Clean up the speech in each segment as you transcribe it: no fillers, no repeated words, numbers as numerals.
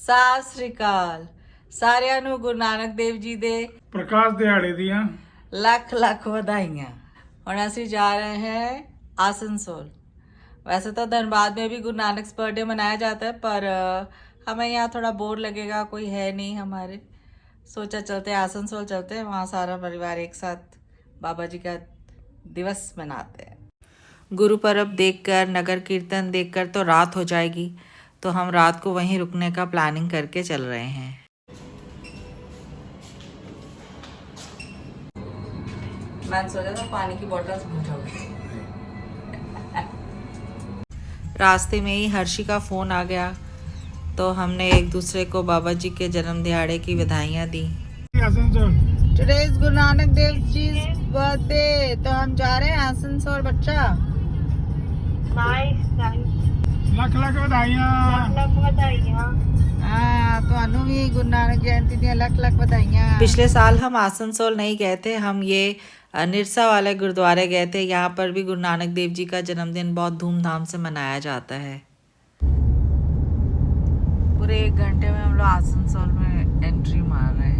ਸਤਿ ਸ੍ਰੀ ਅਕਾਲ ਸਾਰਿਆਂ ਨੂੰ ਗੁਰੂ ਨਾਨਕ ਦੇਵ ਜੀ ਦੇ प्रकाश दिहाड़े दियां ਲੱਖ ਲੱਖ ਵਧਾਈਆਂ। ਹੁਣ ਅਸੀਂ जा रहे हैं आसनसोल। वैसे तो धनबाद में भी गुरु नानक बर्थडे मनाया जाता है, पर हमें यहाँ थोड़ा बोर लगेगा, कोई है नहीं हमारे। सोचा चलते आसनसोल चलते हैं, वहाँ सारा परिवार एक साथ बाबा जी का दिवस मनाते हैं। गुरु पर्व देखकर, नगर कीर्तन देखकर तो रात हो जाएगी, तो हम रात को वहीं रुकने का प्लानिंग करके चल रहे हैं। मैंने सोचा था पानी की बोतल भूल जाऊंगी। रास्ते में ही हर्षी का फोन आ गया, तो हमने एक दूसरे को बाबा जी के जन्म दिहाड़े की बधाइयाँ दी। Asansol. Today is Guru Nanak Dev ji birthday, तो हम जा रहे हैं आसनसोल। बच्चा लख लख बधाइयां। ਤੁਹਾਨੂੰ ਵੀ ਗੁਰੂ ਨਾਨਕ ਜयंती ਦੀਆਂ ਲੱਖ ਲੱਖ ਵਧਾਈਆਂ। पिछले साल हम आसनसोल नहीं गए थे, हम ये निरसा वाले गुरुद्वारे गए थे। यहाँ पर भी गुरु नानक देव जी का जन्मदिन बहुत धूमधाम से मनाया जाता है। पूरे 1 घंटे में हम लोग आसनसोल में एंट्री मार रहे हैं।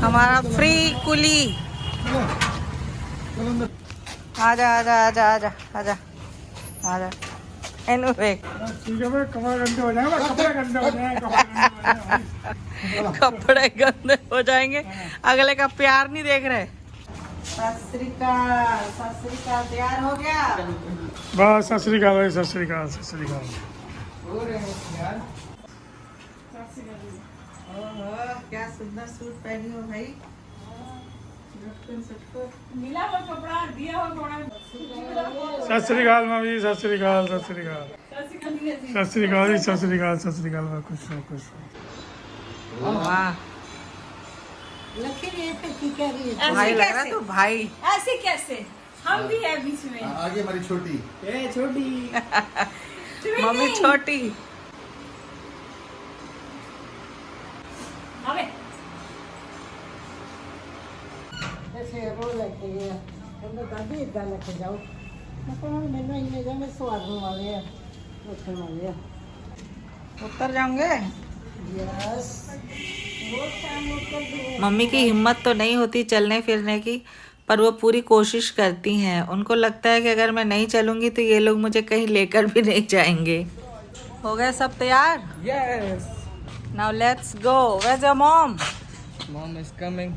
हमारा फ्री कुली। आजा आजा आजा आजा आजा आजा एनु देख। ठीक है भाई, कपड़े गंदे हो जाएंगे, कपड़े गंदे हो जाएंगे। कपड़े गंदे हो जाएंगे, अगले का प्यार नहीं देख रहे। सत श्री अकाल, तैयार हो गया? बस सत श्री अकाल भाई, सत श्री अकाल, सत श्री अकाल। हो रहे हैं यार। ओहो, क्या सुंदर सूट पहनी हो भाई। मिला वो कपड़ा दिया हो थोड़ा। सत श्री अकाल मम्मी, सत श्री अकाल, सत श्री अकाल, सत श्री अकाल जी, सत श्री अकाल, सत श्री अकाल। खुश रहो, खुश रहो। वाह भाई लग रहा है तू भाई। ऐसे कैसे? हम भी है बीच में। आगे हमारी छोटी मम्मी छोटी। अबे उतर जाओगे? मम्मी की हिम्मत तो नहीं होती चलने फिरने की, पर वो पूरी कोशिश करती हैं। उनको लगता है कि अगर मैं नहीं चलूंगी तो ये लोग मुझे कहीं लेकर भी नहीं जाएंगे। हो गए सब तैयार? Yes, now let's go. Where's your mom? mom is coming.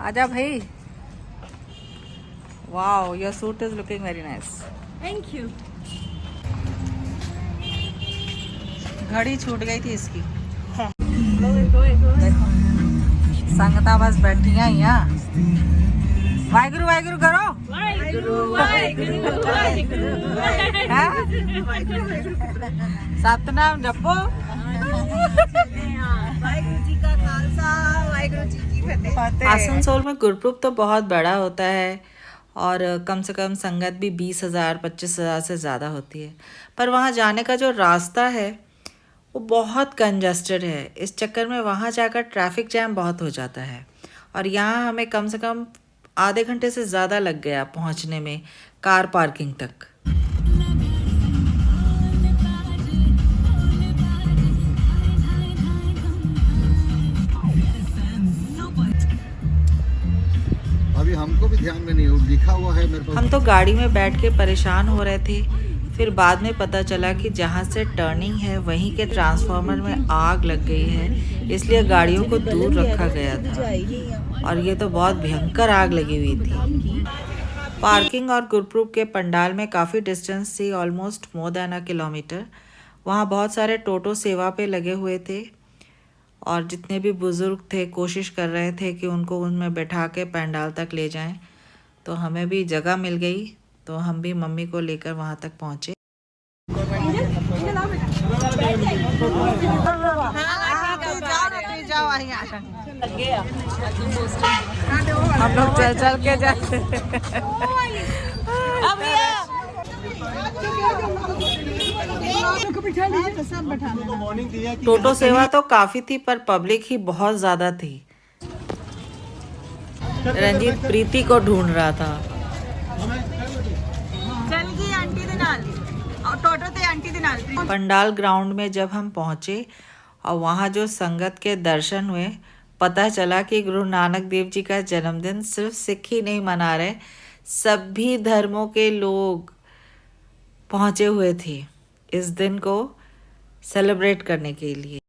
आजा भाई। Wow, your suit is looking very nice. Thank you. घड़ी छूट गई थी इसकी। संगता बस बैठी हैं यहाँ। वाहिगुरु वाहिगुरु करो। सतनाम जपो। आसनसोल में गुरपुरब तो बहुत बड़ा होता है और कम से कम संगत भी 20,000 25,000 से ज़्यादा होती है, पर वहाँ जाने का जो रास्ता है वो बहुत कंजस्टेड है। इस चक्कर में वहाँ जाकर ट्रैफिक जैम बहुत हो जाता है, और यहाँ हमें कम से कम आधे घंटे से ज़्यादा लग गया पहुँचने में, कार पार्किंग तक। अभी हमको भी ध्यान में नहीं हो, लिखा हुआ है मेरे पास। हम तो गाड़ी में बैठ के परेशान हो रहे थे, फिर बाद में पता चला कि जहाँ से टर्निंग है वहीं के ट्रांसफार्मर में आग लग गई है, इसलिए गाड़ियों को दूर रखा गया था, और ये तो बहुत भयंकर आग लगी हुई थी। पार्किंग और गुरपुरब के पंडाल में काफ़ी डिस्टेंस थी, ऑलमोस्ट मोर देन 1 किलोमीटर। वहाँ बहुत सारे टोटो सेवा पे लगे हुए थे, और जितने भी बुज़ुर्ग थे कोशिश कर रहे थे कि उनको उनमें बैठा के पंडाल तक ले जाएं। तो हमें भी जगह मिल गई, तो हम भी मम्मी को लेकर वहाँ तक पहुँचे। हम लोग चल चल के जाते टोटो सेवा तो काफी थी पर पब्लिक ही बहुत ज्यादा थी। रंजीत प्रीति को ढूंढ रहा था। पंडाल ग्राउंड में जब हम पहुंचे और वहां जो संगत के दर्शन हुए, पता चला कि गुरु नानक देव जी का जन्मदिन सिर्फ सिख ही नहीं मना रहे, सभी धर्मों के लोग पहुंचे हुए थे इस दिन को सेलिब्रेट करने के लिए।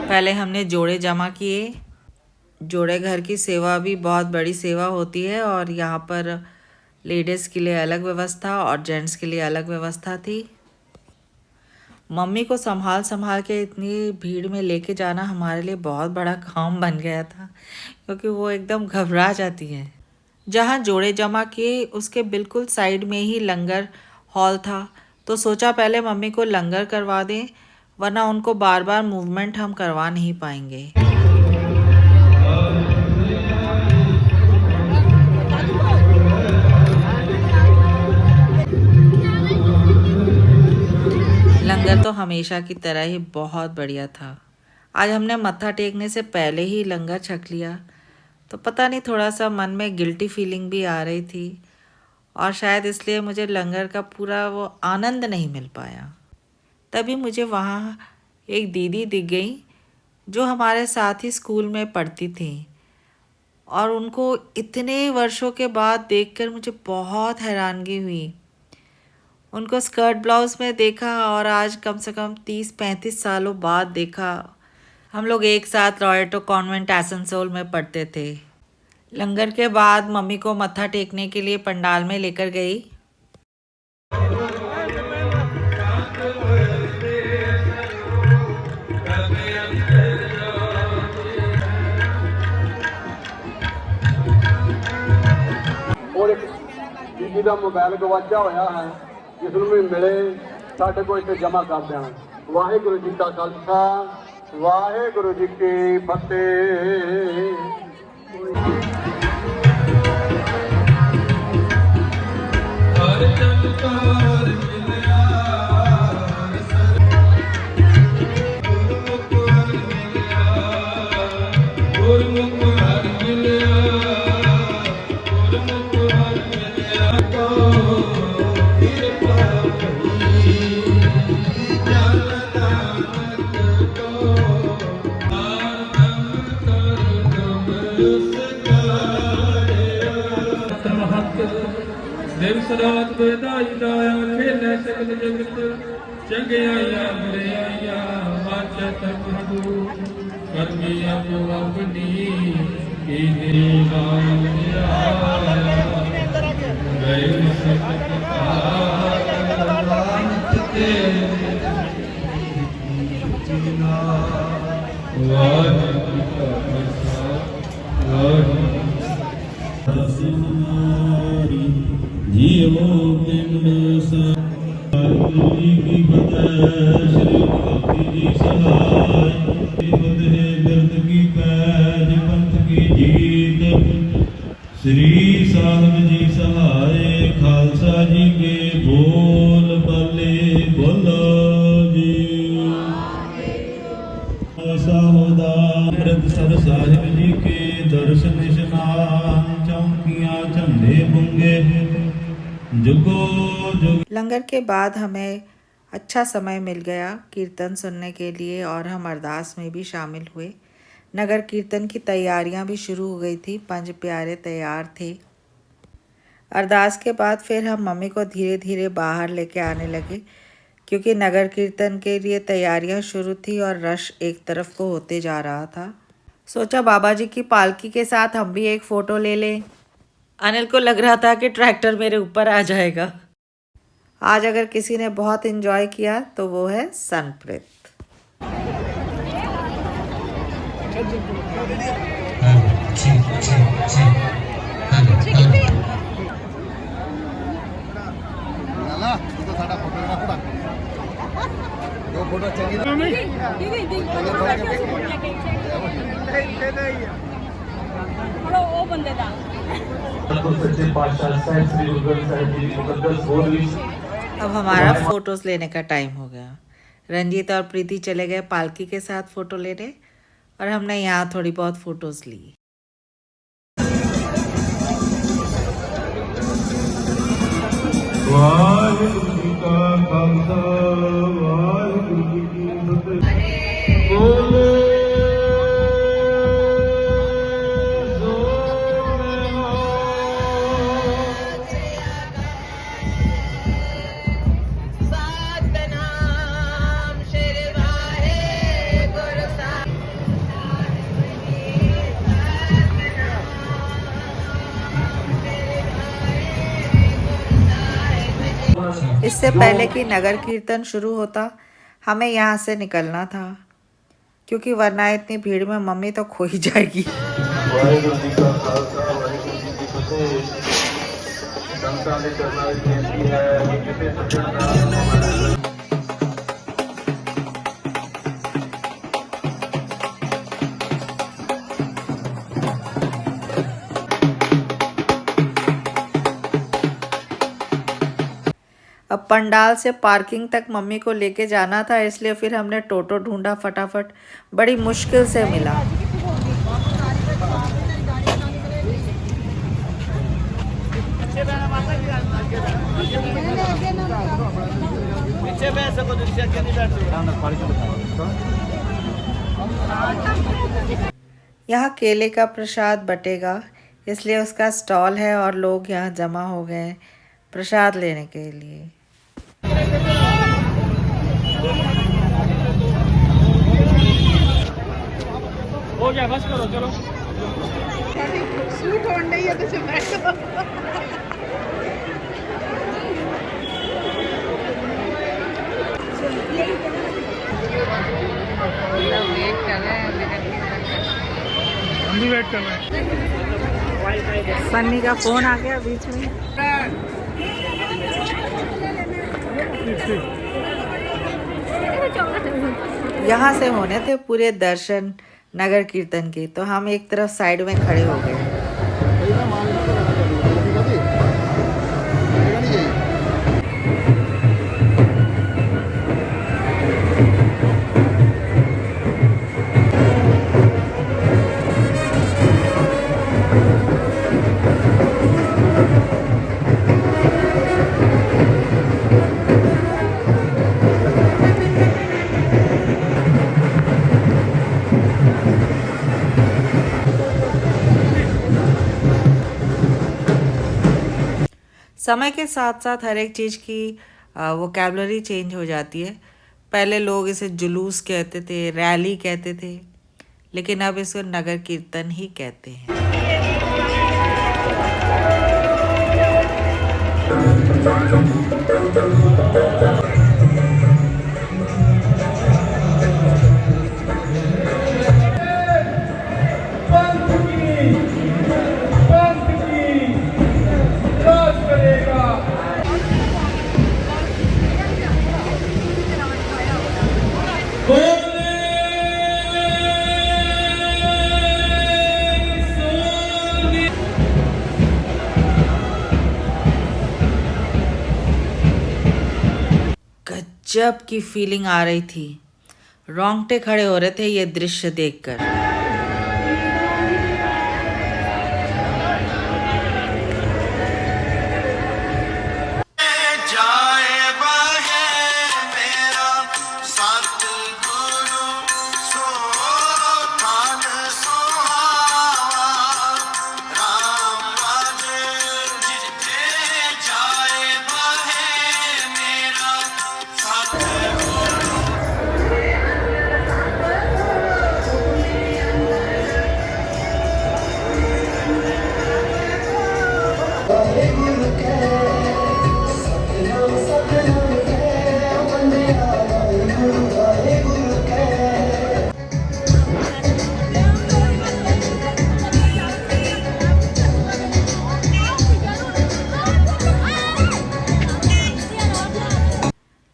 पहले हमने जोड़े जमा किए। जोड़े घर की सेवा भी बहुत बड़ी सेवा होती है और यहाँ पर लेडीज़ के लिए अलग व्यवस्था और जेंट्स के लिए अलग व्यवस्था थी। मम्मी को संभाल संभाल के इतनी भीड़ में लेके जाना हमारे लिए बहुत बड़ा काम बन गया था, क्योंकि वो एकदम घबरा जाती है। जहाँ जोड़े जमा किए उसके बिल्कुल साइड में ही लंगर हॉल था, तो सोचा पहले मम्मी को लंगर करवा दें, वरना उनको बार बार मूवमेंट हम करवा नहीं पाएंगे। लंगर तो हमेशा की तरह ही बहुत बढ़िया था। आज हमने मत्था टेकने से पहले ही लंगर छक लिया, तो पता नहीं थोड़ा सा मन में गिल्टी फीलिंग भी आ रही थी और शायद इसलिए मुझे लंगर का पूरा वो आनंद नहीं मिल पाया। तभी मुझे वहाँ एक दीदी दिख गई जो हमारे साथ ही स्कूल में पढ़ती थी और उनको इतने वर्षों के बाद देखकर मुझे बहुत हैरानगी हुई। उनको स्कर्ट ब्लाउज में देखा और आज कम से कम 30-35 सालों बाद देखा। हम लोग एक साथ लॉरेटो कॉन्वेंट आसनसोल में पढ़ते थे। लंगर के बाद मम्मी को मत्था टेकने के लिए पंडाल में लेकर गई। और एक बीबी का मोबाइल गवाचा होया है, जिसनों भी मिले साढ़े को इसे जमा कर देना। वाहेगुरु जी का खालसा, वाहेगुरु जी की फतेह। देव सदात बेदाई दाया खेले सकल जगत चंगियाइया बुराइया वाचत प्रभु कर्मिया जो अपनी कीने लाया गए सकता ते वाहिगुरु का खालसा जीवो पिंड सारी की फतेह। श्री भगवती जी सहाय फतेह बिरद की पैज पंथ की जीत। श्री साधक जी सहाय खालसा जी के बोल बल्ले बोलो जी। अमृतसर साहिब जी के दर्शन स्नान चौकियां झंडे बुंगे जुगो जुग। लंगर के बाद हमें अच्छा समय मिल गया कीर्तन सुनने के लिए और हम अरदास में भी शामिल हुए। नगर कीर्तन की तैयारियां भी शुरू हो गई थी, 5 प्यारे तैयार थे। अरदास के बाद फिर हम मम्मी को धीरे धीरे बाहर लेके आने लगे, क्योंकि नगर कीर्तन के लिए तैयारियां शुरू थी और रश एक तरफ को होते जा रहा था। सोचा बाबा जी की पालकी के साथ हम भी एक फ़ोटो ले लें। अनिल को लग रहा था कि ट्रैक्टर मेरे ऊपर आ जाएगा। आज अगर किसी ने बहुत एंजॉय किया तो वो है सनप्रीत। लाला तू तो साडा फोटोग्राफर दो फोटो चाहिए दीदी दीदी थोड़ा वो बंदे दा अब हमारा फोटोज लेने का टाइम हो गया। रंजीत और प्रीति चले गए पालकी के साथ फोटो लेने और हमने यहाँ थोड़ी बहुत फोटोज ली। वाहिगुरु जी का खालसा वाहिगुरु जी की फतेह। बोले इससे पहले कि नगर कीर्तन शुरू होता हमें यहाँ से निकलना था, क्योंकि वरना इतनी भीड़ में मम्मी तो खो ही जाएगी। वाहिगुरु जी का खालसा वाहिगुरु जी की फतेह। संतां दे चरनां विच बेनती है कि किसी सज्जन नाल हमारा अब पंडाल से पार्किंग तक मम्मी को लेके जाना था, इसलिए फिर हमने टोटो ढूंढा फटाफट, बड़ी मुश्किल से मिला। यहाँ केले का प्रसाद बटेगा, इसलिए उसका स्टॉल है और लोग यहाँ जमा हो गए प्रसाद लेने के लिए। हो गया, बस करो, चलो। सूट होने ही है तो चल बैठो। हम भी वेट कर रहे हैं। सन्नी का फोन आ गया बीच में। यहाँ से होने थे पूरे दर्शन नगर कीर्तन के, तो हम एक तरफ साइड में खड़े हो गए। समय के साथ साथ हर एक चीज़ की वोकैबुलरी चेंज हो जाती है। पहले लोग इसे जुलूस कहते थे, रैली कहते थे, लेकिन अब इसको नगर कीर्तन ही कहते हैं। गजब की फीलिंग आ रही थी, रोंगटे खड़े हो रहे थे ये दृश्य देखकर।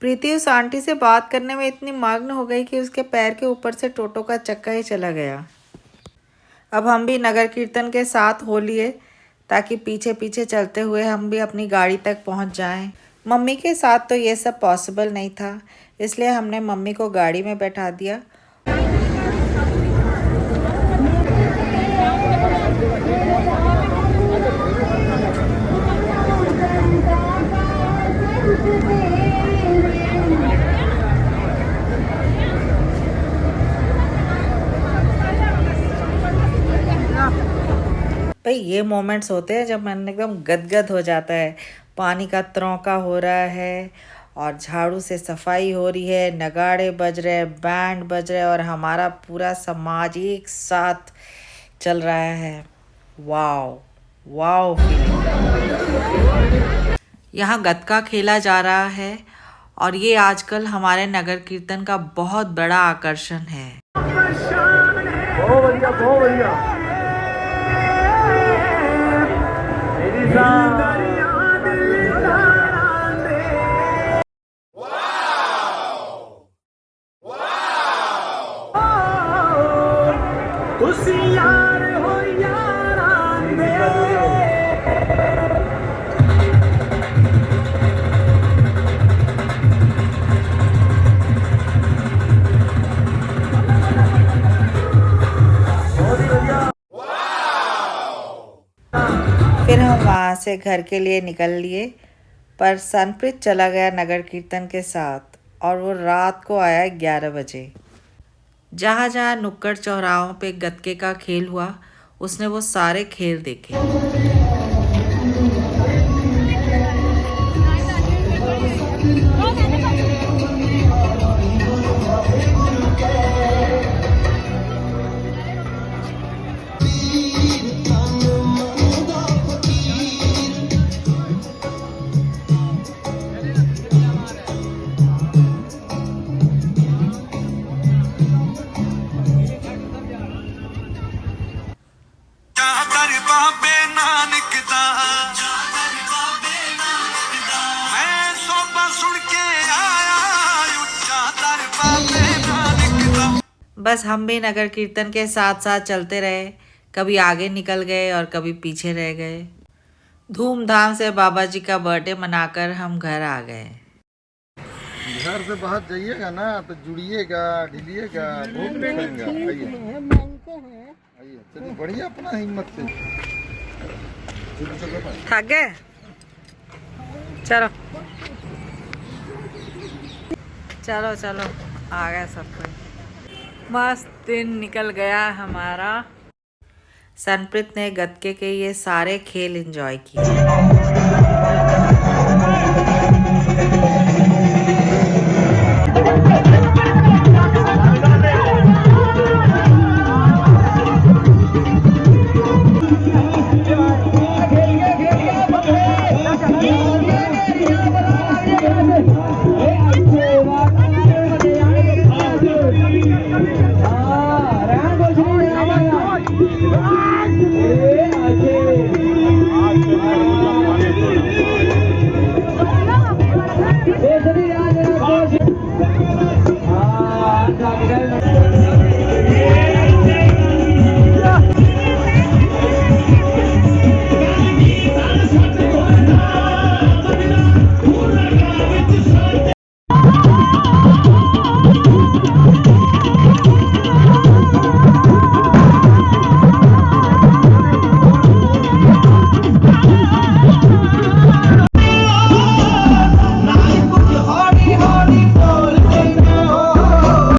प्रीति उस आंटी से बात करने में इतनी मग्न हो गई कि उसके पैर के ऊपर से टोटो का चक्का ही चला गया। अब हम भी नगर कीर्तन के साथ हो लिए ताकि पीछे पीछे चलते हुए हम भी अपनी गाड़ी तक पहुंच जाएं। मम्मी के साथ तो ये सब पॉसिबल नहीं था, इसलिए हमने मम्मी को गाड़ी में बैठा दिया। भाई ये मोमेंट्स होते हैं जब मन एकदम गदगद हो जाता है। पानी का तरौंका हो रहा है और झाड़ू से सफाई हो रही है, नगाड़े बज रहे हैं, बैंड बज रहे हैं और हमारा पूरा समाज एक साथ चल रहा है। Wow wow feeling. यहाँ गतका खेला जा रहा है और ये आजकल हमारे नगर कीर्तन का बहुत बड़ा आकर्षण है। बहुत बढ़िया, बहुत बढ़िया। फिर हम वहाँ से घर के लिए निकल लिए, पर सनप्रीत चला गया नगर कीर्तन के साथ और वो रात को आया 11 बजे। जहाँ जहाँ नुक्कड़ चौराहों पे गतके का खेल हुआ उसने वो सारे खेल देखे। बस हम भी नगर कीर्तन के साथ साथ चलते रहे, कभी आगे निकल गए और कभी पीछे रह गए। धूमधाम से बाबा जी का बर्थडे मनाकर हम घर आ गए। घर से बाहर जाइएगा ना तो जुड़िएगा, ढिलिएगा, बहुत मिलेंगे। आइए चलिए, बढ़िया, अपना हिम्मत से। थक गए? चलो चलो चलो, आ गए सब कोई। मस्त दिन निकल गया हमारा। सनप्रीत ने गतके के ये सारे खेल एंजॉय किए।